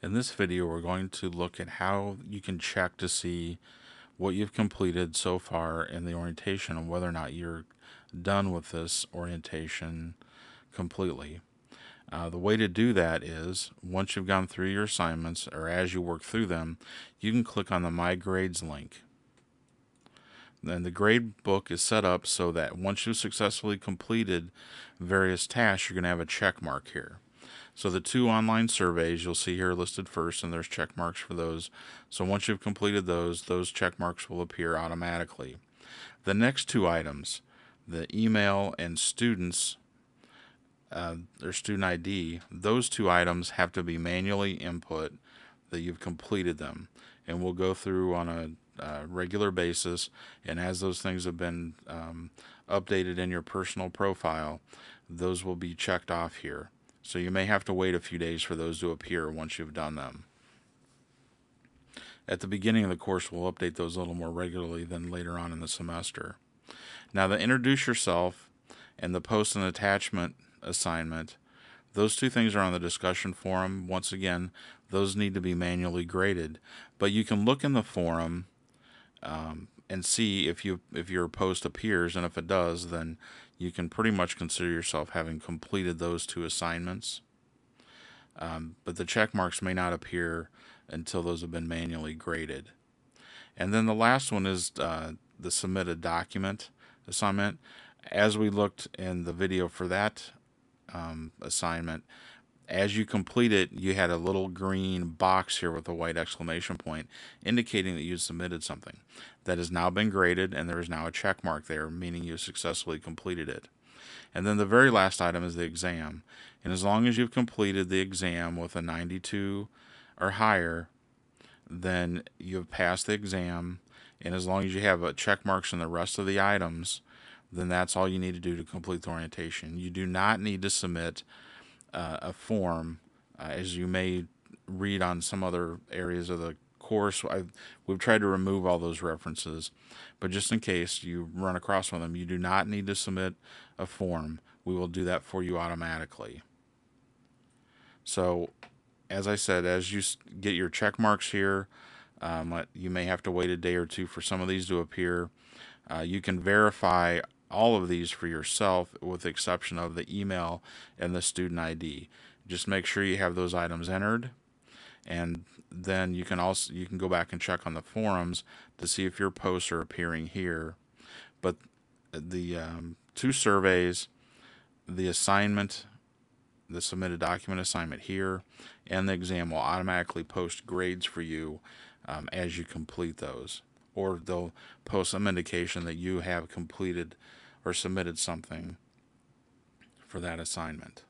In this video, we're going to look at how you can check to see what you've completed so far in the orientation and whether or not you're done with this orientation completely. The way to do that is once you've gone through your assignments or as you work through them, you can click on the My Grades link. Then the grade book is set up so that once you've successfully completed various tasks, you're going to have a check mark here. So the 2 online surveys you'll see here listed first, and there's check marks for those. So once you've completed those check marks will appear automatically. The next 2 items, the email and students, their student ID, those 2 items have to be manually input that you've completed them. And we'll go through on a regular basis, and as those things have been updated in your personal profile, those will be checked off here. So you may have to wait a few days for those to appear once you've done them. At the beginning of the course, we'll update those a little more regularly than later on in the semester. Now, the introduce yourself and the post and attachment assignment, those 2 things are on the discussion forum. Once again, those need to be manually graded, but you can look in the forum and see if your post appears, and if it does, then you can pretty much consider yourself having completed those 2 assignments. But the check marks may not appear until those have been manually graded. And then the last one is the submit a document assignment. As we looked in the video for that assignment, as you complete it, you had a little green box here with a white exclamation point indicating that you submitted something. That has now been graded, and there is now a check mark there, meaning you successfully completed it. And then the very last item is the exam. And as long as you've completed the exam with a 92 or higher, then you've passed the exam. And as long as you have check marks in the rest of the items, then that's all you need to do to complete the orientation. You do not need to submit a form, as you may read on some other areas of the course. We've tried to remove all those references, but just in case you run across one of them, you do not need to submit a form. We will do that for you automatically. So, as I said, as you get your check marks here, you may have to wait a day or 2 for some of these to appear. You can verify all of these for yourself, with the exception of the email and the student ID. Just make sure you have those items entered, and then you can go back and check on the forums to see if your posts are appearing here. But the 2 surveys, the assignment, the submitted document assignment here, and the exam will automatically post grades for you as you complete those, or they'll post some indication that you have completed or submitted something for that assignment.